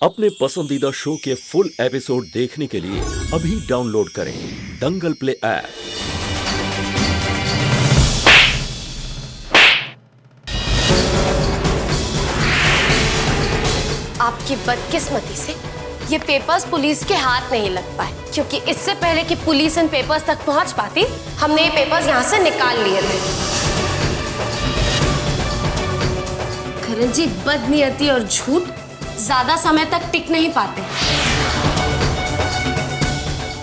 अपने पसंदीदा शो के फुल एपिसोड देखने के लिए अभी डाउनलोड करें दंगल प्ले ऐप। आपकी बदकिस्मती से ये पेपर्स पुलिस के हाथ नहीं लग पाए, क्योंकि इससे पहले कि पुलिस इन पेपर्स तक पहुंच पाती, हमने ये पेपर्स यहाँ से निकाल लिए थे। करण जी, बदनीयती और झूठ ज्यादा समय तक टिक नहीं पाते।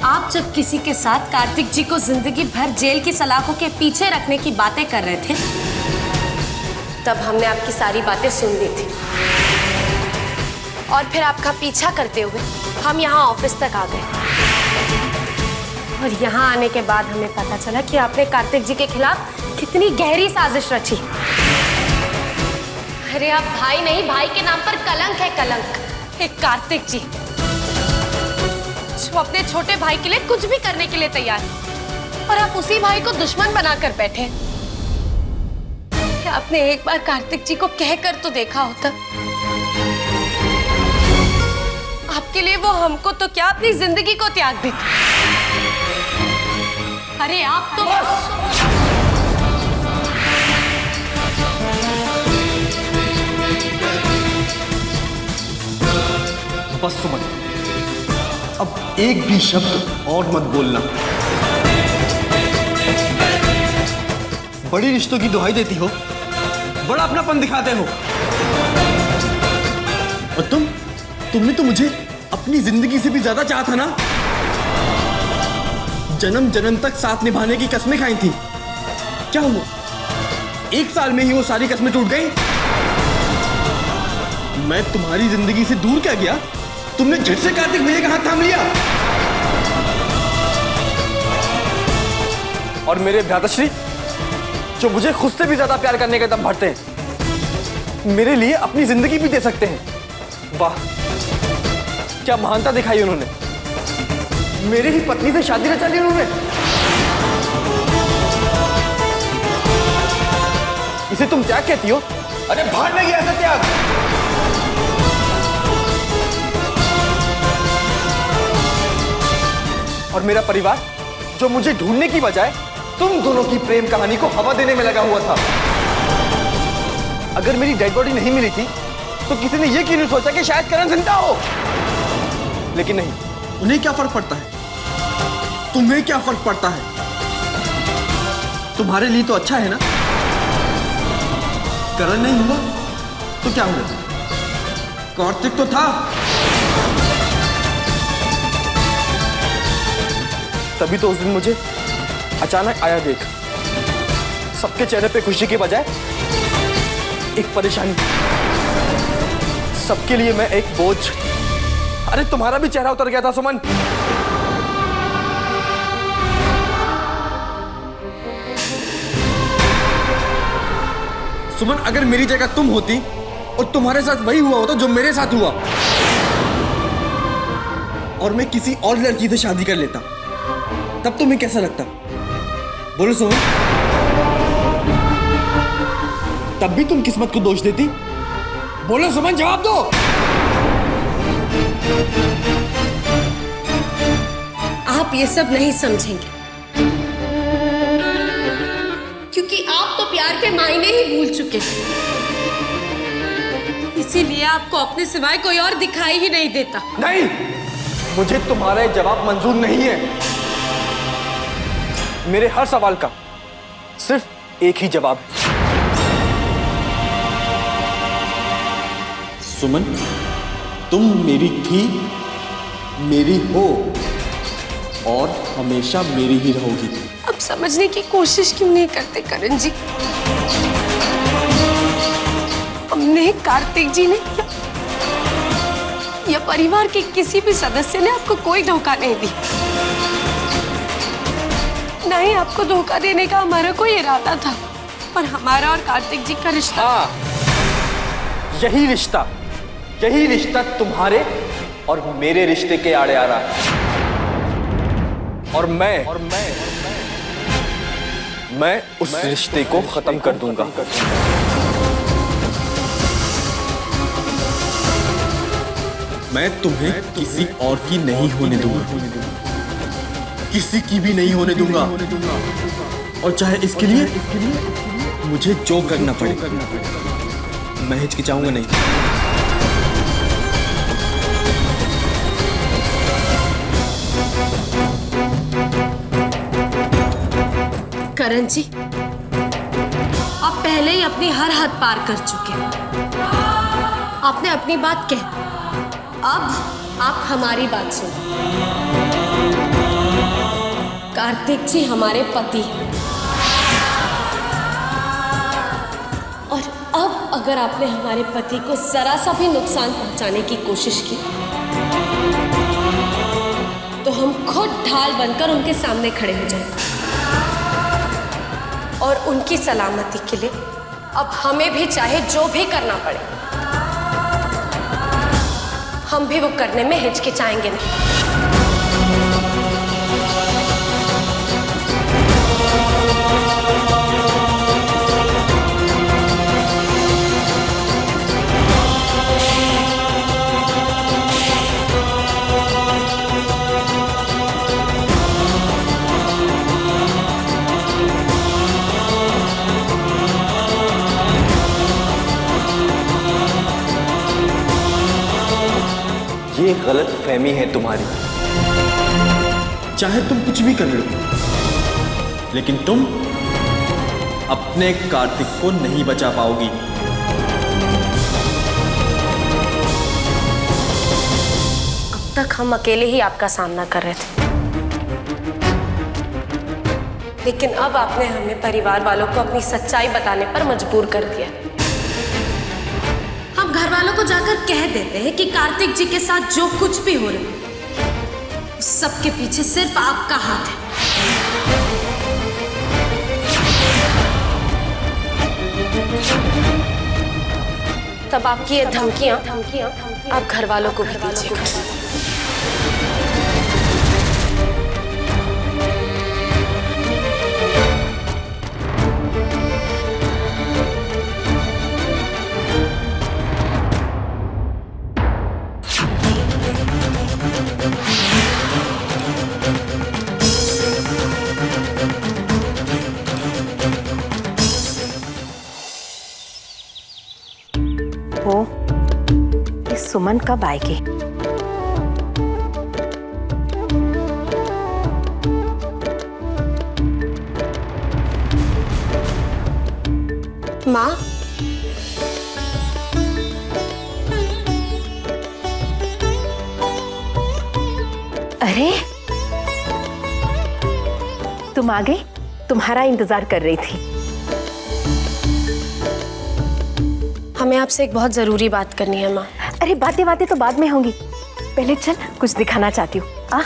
आप जब किसी के साथ कार्तिक जी को जिंदगी भर जेल की सलाखों के पीछे रखने की बातें कर रहे थे, तब हमने आपकी सारी बातें सुन ली थी और फिर आपका पीछा करते हुए हम यहाँ ऑफिस तक आ गए। और यहाँ आने के बाद हमें पता चला कि आपने कार्तिक जी के खिलाफ कितनी गहरी साजिश रची। अरे आप भाई नहीं, भाई के नाम पर कलंक है, कलंक। एक कार्तिक जी जो अपने छोटे भाई के लिए कुछ भी करने के लिए तैयार है, और आप उसी भाई को दुश्मन बनाकर बैठे। क्या आपने एक बार कार्तिक जी को कहकर तो देखा होता? आपके लिए वो हमको तो क्या, अपनी जिंदगी को त्याग देते। अरे आप तो बस सुमन, अब एक भी शब्द और मत बोलना। बड़ी रिश्तों की दुहाई देती हो, बड़ा अपनापन दिखाते हो, और तुमने तो मुझे अपनी जिंदगी से भी ज्यादा चाहा था ना। जन्म जन्म तक साथ निभाने की कस्में खाई थी। क्या हुआ, एक साल में ही वो सारी कस्में टूट गई? मैं तुम्हारी जिंदगी से दूर क्या गया? तुमने झट से कार्तिक भैया का हाथ थाम लिया और मेरे भ्राताश्री, जो मुझे खुद से भी ज्यादा प्यार करने का दम भरते हैं, मेरे लिए अपनी जिंदगी भी दे सकते हैं। वाह, क्या महानता दिखाई उन्होंने। मेरी ही पत्नी से शादी रचा ली उन्होंने। इसे तुम त्याग कहती हो? अरे भाड़ में गया ऐसा त्याग। और मेरा परिवार, जो मुझे ढूंढने की बजाय तुम दोनों की प्रेम कहानी को हवा देने में लगा हुआ था। अगर मेरी डेड बॉडी नहीं मिली थी तो किसी ने यह क्यों नहीं सोचा कि शायद करण जिंदा हो? लेकिन नहीं। उन्हें क्या फर्क पड़ता है? तुम्हें क्या फर्क पड़ता है? तुम्हारे लिए तो अच्छा है ना। करण नहीं हुआ तो क्या हुआ? कार्तिक तो था। तभी तो उस दिन मुझे अचानक आया देख, सबके चेहरे पे खुशी के बजाय एक परेशानी। सबके लिए मैं एक बोझ। अरे तुम्हारा भी चेहरा उतर गया था सुमन। सुमन, अगर मेरी जगह तुम होती और तुम्हारे साथ वही हुआ होता जो मेरे साथ हुआ, और मैं किसी और लड़की से शादी कर लेता, तब तुम्हें कैसा लगता? बोलो सुमन। तब भी तुम किस्मत को दोष देती? बोलो सुमन, जवाब दो। आप ये सब नहीं समझेंगे, क्योंकि आप तो प्यार के मायने ही भूल चुके हैं। इसीलिए आपको अपने सिवाय कोई और दिखाई ही नहीं देता। नहीं, मुझे तुम्हारा जवाब मंजूर नहीं है। मेरे हर सवाल का सिर्फ एक ही जवाब है। सुमन, तुम मेरी थी, मेरी हो और हमेशा मेरी ही रहोगी। अब समझने की कोशिश क्यों नहीं करते करण जी? हमने, कार्तिक जी ने या परिवार के किसी भी सदस्य ने आपको कोई धोखा नहीं दी। नहीं, आपको धोखा देने का हमारा कोई इरादा था, पर हमारा और कार्तिक जी का रिश्ता। हाँ, यही रिश्ता तुम्हारे और मेरे रिश्ते के आड़े आ रहा है। और मैं उस रिश्ते को खत्म कर दूंगा। मैं तुम्हें किसी और की नहीं होने दूंगा, किसी की भी नहीं होने दूंगा। और चाहे इसके लिए मुझे जो करना पड़े, मैं हिचकिचाऊंगा नहीं। करण जी, आप पहले ही अपनी हर हद पार कर चुके हैं। आपने अपनी बात कह, अब आप हमारी बात सुनो। कार्तिक जी हमारे पति हैं, और अब अगर आपने हमारे पति को जरा सा भी नुकसान पहुंचाने की कोशिश की तो हम खुद ढाल बनकर उनके सामने खड़े हो जाएंगे। और उनकी सलामती के लिए अब हमें भी चाहे जो भी करना पड़े, हम भी वो करने में हिचकिचाएंगे नहीं। ये गलत फहमी है तुम्हारी। चाहे तुम कुछ भी कर लो, लेकिन तुम अपने कार्तिक को नहीं बचा पाओगी। अब तक हम अकेले ही आपका सामना कर रहे थे, लेकिन अब आपने हमें परिवार वालों को अपनी सच्चाई बताने पर मजबूर कर दिया। हम घर वालों को जाकर कह देते हैं कि कार्तिक जी के साथ जो कुछ भी हो रहा है, उस सबके पीछे सिर्फ आपका हाथ है। तब आपकी ये धमकियां आप घर वालों को भी दीजिएगा। वो इस सुमन कब आएगी? माँ, अरे तुम आ गई, तुम्हारा इंतजार कर रही थी। हमें आपसे एक बहुत जरूरी बात करनी है माँ। अरे बातें बातें तो बाद में होंगी, पहले चल कुछ दिखाना चाहती हूँ। आ